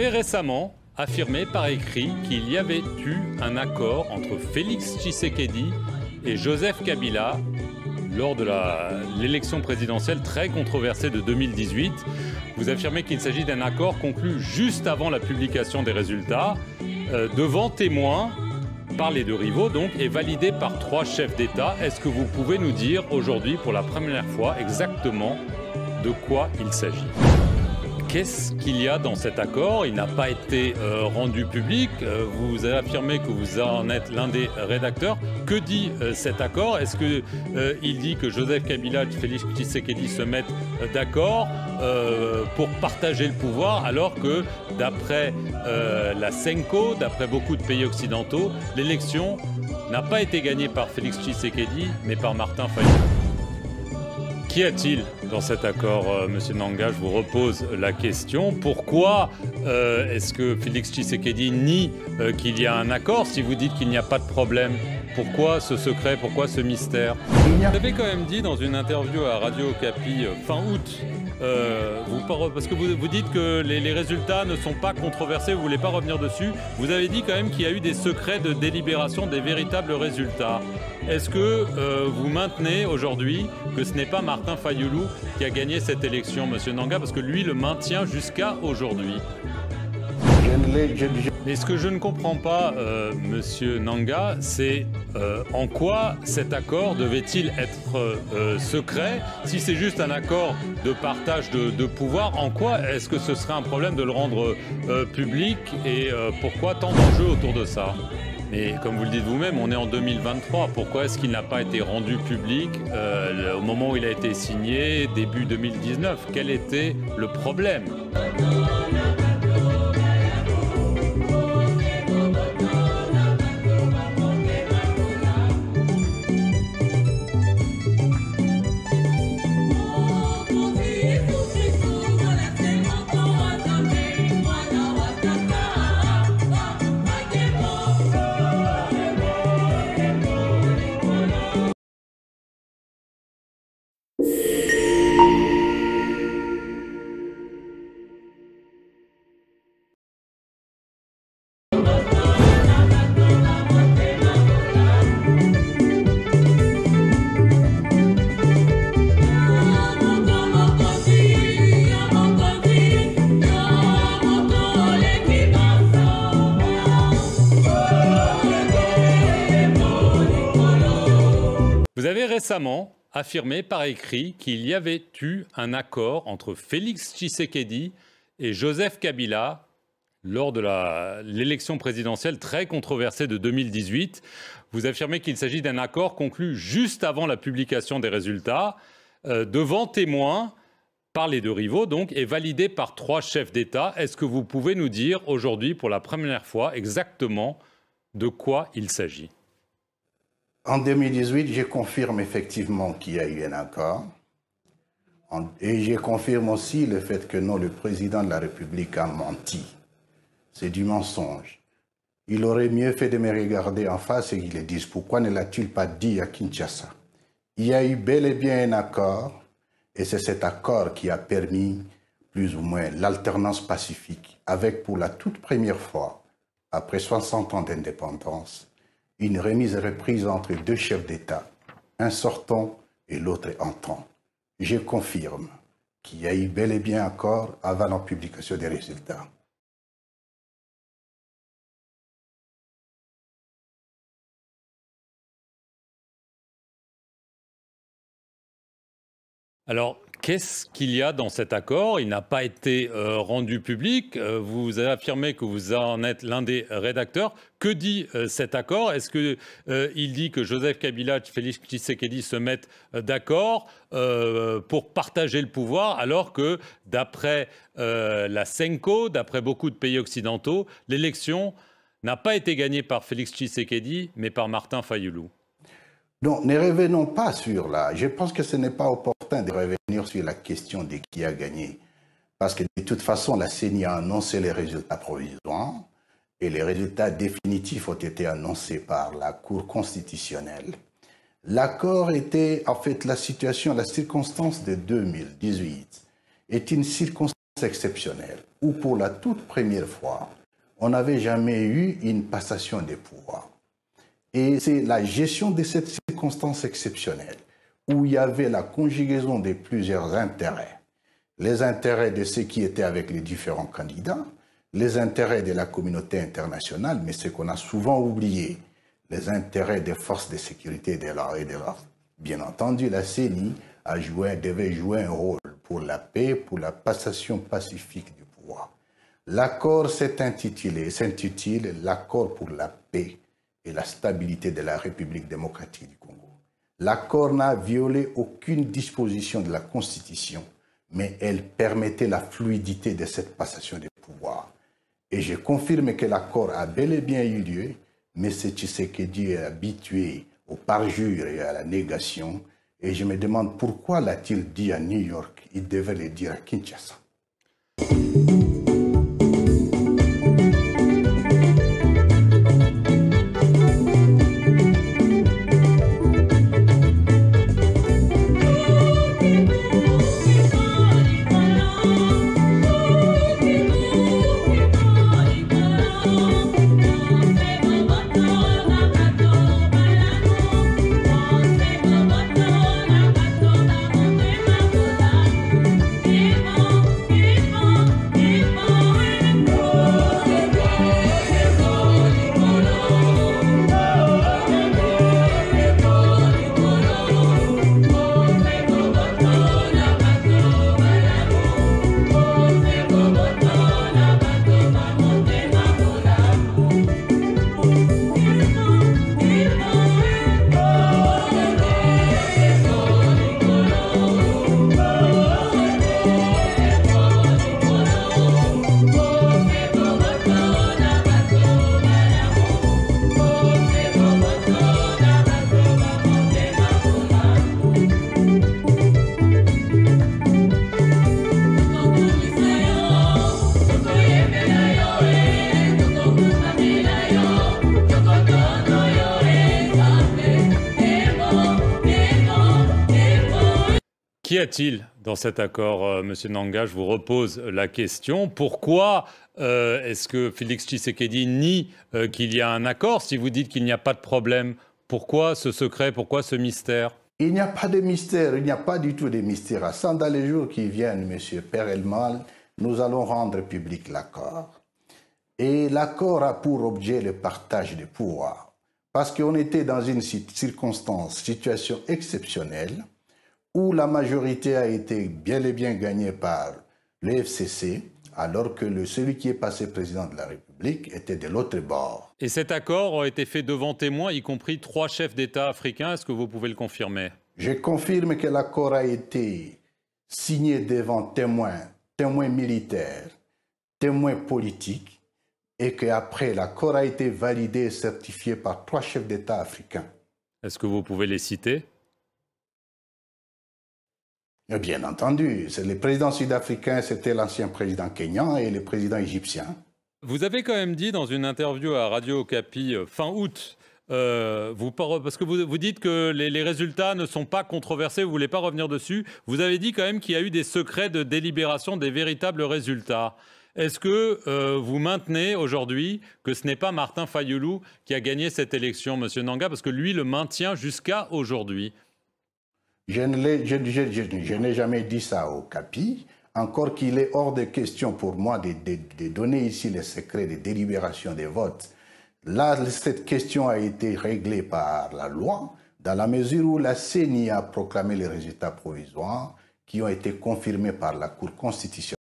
avez récemment affirmé par écrit qu'il y avait eu un accord entre Félix Tshisekedi et Joseph Kabila lors de l'élection présidentielle très controversée de 2018. Vous affirmez qu'il s'agit d'un accord conclu juste avant la publication des résultats, devant témoins par les deux rivaux donc, et validé par 3 chefs d'État. Est-ce que vous pouvez nous dire aujourd'hui pour la première fois exactement de quoi il s'agit ? Qu'est-ce qu'il y a dans cet accord? Il n'a pas été rendu public. Vous avez affirmé que vous en êtes l'un des rédacteurs. Que dit cet accord? Est-ce qu'il dit que Joseph Kabila et Félix Tshisekedi se mettent d'accord pour partager le pouvoir, alors que d'après la Senko, d'après beaucoup de pays occidentaux, l'élection n'a pas été gagnée par Félix Tshisekedi, mais par Martin Fayulu? Qu'y a-t-il dans cet accord, Monsieur Nanga? Je vous repose la question. Pourquoi est-ce que Félix Tshisekedi nie qu'il y a un accord si vous dites qu'il n'y a pas de problème? Pourquoi ce secret? Pourquoi ce mystère? Vous avez quand même dit dans une interview à Radio Okapi fin août, parce que vous dites que les résultats ne sont pas controversés, vous ne voulez pas revenir dessus, vous avez dit quand même qu'il y a eu des secrets de délibération des véritables résultats. Est-ce que vous maintenez aujourd'hui que ce n'est pas Martin Fayulu qui a gagné cette élection, Monsieur Nanga, parce que lui le maintient jusqu'à aujourd'hui? Mais ce que je ne comprends pas, Monsieur Nanga, c'est en quoi cet accord devait-il être secret? Si c'est juste un accord de partage de pouvoir, en quoi est-ce que ce serait un problème de le rendre public, et pourquoi tant d'enjeux autour de ça? Mais comme vous le dites vous-même, on est en 2023. Pourquoi est-ce qu'il n'a pas été rendu public au moment où il a été signé, début 2019? Quel était le problème? Vous avez récemment affirmé par écrit qu'il y avait eu un accord entre Félix Tshisekedi et Joseph Kabila lors de l'élection présidentielle très controversée de 2018. Vous affirmez qu'il s'agit d'un accord conclu juste avant la publication des résultats, devant témoins par les deux rivaux donc, et validé par 3 chefs d'État. Est-ce que vous pouvez nous dire aujourd'hui pour la première fois exactement de quoi il s'agit? En 2018, je confirme effectivement qu'il y a eu un accord. Et je confirme aussi le fait que non, le président de la République a menti. C'est du mensonge. Il aurait mieux fait de me regarder en face et qu'il le dise. Pourquoi ne l'a-t-il pas dit à Kinshasa? Il y a eu bel et bien un accord, et c'est cet accord qui a permis plus ou moins l'alternance pacifique, avec pour la toute première fois, après 60 ans d'indépendance, une remise et reprise entre 2 chefs d'État, un sortant et l'autre entrant. Je confirme qu'il y a eu bel et bien accord avant la publication des résultats. Alors, qu'est-ce qu'il y a dans cet accord? Il n'a pas été rendu public. Vous avez affirmé que vous en êtes l'un des rédacteurs. Que dit cet accord? Est-ce qu'il dit que Joseph Kabila et Félix Tshisekedi se mettent d'accord pour partager le pouvoir, alors que d'après la Senko, d'après beaucoup de pays occidentaux, l'élection n'a pas été gagnée par Félix Tshisekedi, mais par Martin Fayulu? Donc, ne revenons pas sur là. Je pense que ce n'est pas opportun de revenir sur la question de qui a gagné. Parce que de toute façon, la CENI a annoncé les résultats provisoires et les résultats définitifs ont été annoncés par la Cour constitutionnelle. L'accord était, en fait, la situation, la circonstance de 2018 est une circonstance exceptionnelle où pour la toute première fois, on n'avait jamais eu une passation des pouvoirs. Et c'est la gestion de cette circonstance exceptionnelle où il y avait la conjugaison de plusieurs intérêts. Les intérêts de ceux qui étaient avec les différents candidats, les intérêts de la communauté internationale, mais ce qu'on a souvent oublié, les intérêts des forces de sécurité de l'ordre et de l'ordre. Bien entendu, la CENI devait jouer un rôle pour la paix, pour la passation pacifique du pouvoir. L'accord s'intitule l'accord pour la paix et la stabilité de la République démocratique du Congo. L'accord n'a violé aucune disposition de la Constitution, mais elle permettait la fluidité de cette passation des pouvoirs. Et je confirme que l'accord a bel et bien eu lieu, mais M. Tshisekedi est habitué au parjure et à la négation. Et je me demande pourquoi l'a-t-il dit à New York? Il devait le dire à Kinshasa. Qu'y a-t-il dans cet accord, Monsieur Nanga? Je vous repose la question. Pourquoi est-ce que Félix Tshisekedi nie qu'il y a un accord? Si vous dites qu'il n'y a pas de problème, pourquoi ce secret? Pourquoi ce mystère? Il n'y a pas de mystère, il n'y a pas du tout de mystère. Dans les jours qui viennent, Monsieur Perelman, nous allons rendre public l'accord. Et l'accord a pour objet le partage des pouvoirs. Parce qu'on était dans une situation exceptionnelle, où la majorité a été bel et bien gagnée par le FCC, alors que celui qui est passé président de la République était de l'autre bord. Et cet accord a été fait devant témoins, y compris 3 chefs d'État africains. Est-ce que vous pouvez le confirmer? Je confirme que l'accord a été signé devant témoins militaires, témoins politiques, et qu'après, l'accord a été validé et certifié par 3 chefs d'État africains. Est-ce que vous pouvez les citer? Bien entendu, le président sud-africain, c'était l'ancien président kényan et le président égyptien. Vous avez quand même dit dans une interview à Radio Okapi fin août, parce que vous dites que les résultats ne sont pas controversés, vous ne voulez pas revenir dessus, vous avez dit quand même qu'il y a eu des secrets de délibération, des véritables résultats. Est-ce que vous maintenez aujourd'hui que ce n'est pas Martin Fayulu qui a gagné cette élection, Monsieur Nanga, parce que lui le maintient jusqu'à aujourd'hui? Je n'ai jamais dit ça au Capi, encore qu'il est hors de question pour moi de donner ici les secrets de délibération des votes. Là, cette question a été réglée par la loi, dans la mesure où la CENI a proclamé les résultats provisoires qui ont été confirmés par la Cour constitutionnelle.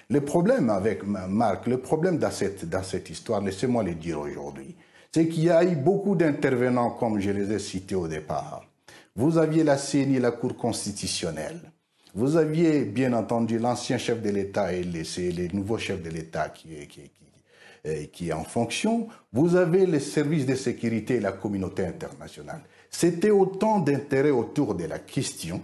Le problème avec Marc, le problème dans cette histoire, laissez-moi le dire aujourd'hui, c'est qu'il y a eu beaucoup d'intervenants, comme je les ai cités au départ. Vous aviez la CENI, la Cour constitutionnelle. Vous aviez, bien entendu, l'ancien chef de l'État et les nouveaux chefs de l'État qui est en fonction. Vous avez les services de sécurité et la communauté internationale. C'était autant d'intérêts autour de la question.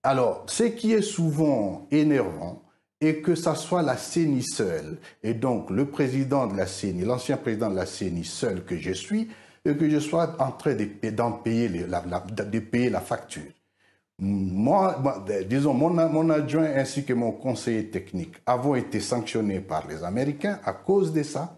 Alors, ce qui est souvent énervant, et que ça soit la CENI seule, et donc le président de la CENI, l'ancien président de la CENI seul que je suis, et que je sois en train de payer la facture. Disons, mon adjoint ainsi que mon conseiller technique avons été sanctionnés par les Américains à cause de ça.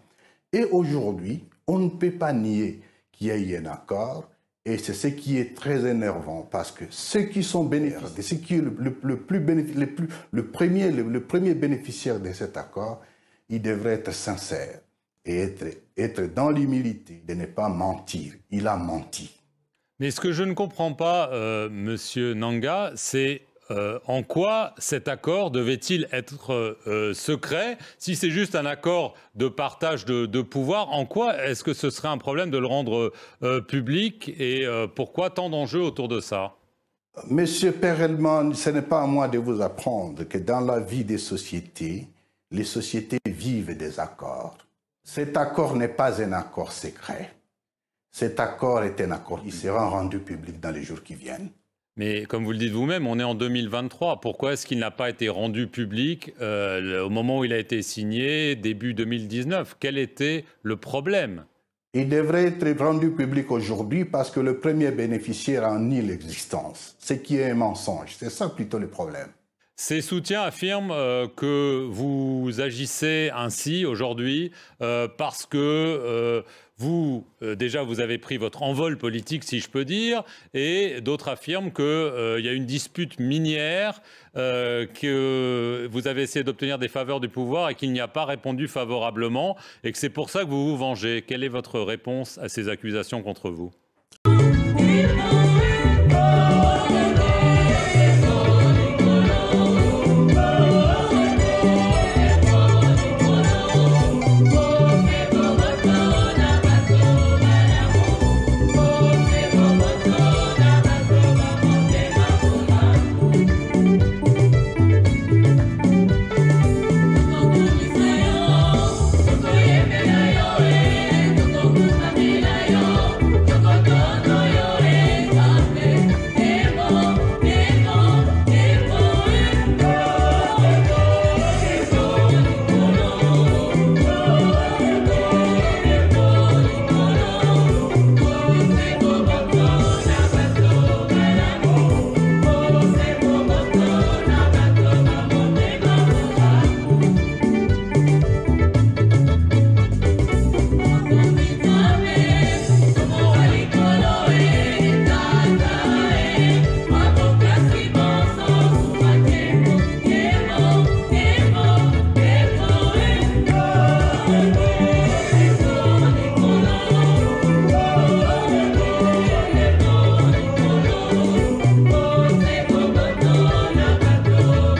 Et aujourd'hui, on ne peut pas nier qu'il y a eu un accord. Et c'est ce qui est très énervant parce que ceux qui sont bénéficiaires, ce qui est le premier bénéficiaire de cet accord, il devrait être sincère et être dans l'humilité de ne pas mentir. Il a menti. Mais ce que je ne comprends pas, Monsieur Nanga, c'est en quoi cet accord devait-il être secret? Si c'est juste un accord de partage de pouvoir, en quoi est-ce que ce serait un problème de le rendre public et pourquoi tant d'enjeux autour de ça? Monsieur Perelman, ce n'est pas à moi de vous apprendre que dans la vie des sociétés, les sociétés vivent des accords. Cet accord n'est pas un accord secret. Cet accord est un accord qui sera rendu public dans les jours qui viennent. Mais comme vous le dites vous-même, on est en 2023. Pourquoi est-ce qu'il n'a pas été rendu public au moment où il a été signé, début 2019? Quel était le problème? Il devrait être rendu public aujourd'hui parce que le premier bénéficiaire en nie l'existence, ce qui est un mensonge. C'est ça plutôt le problème. Ces soutiens affirment que vous agissez ainsi aujourd'hui parce que déjà vous avez pris votre envol politique, si je peux dire, et d'autres affirment qu'il y a une dispute minière, que vous avez essayé d'obtenir des faveurs du pouvoir et qu'il n'y a pas répondu favorablement, et que c'est pour ça que vous vous vengez. Quelle est votre réponse à ces accusations contre vous ?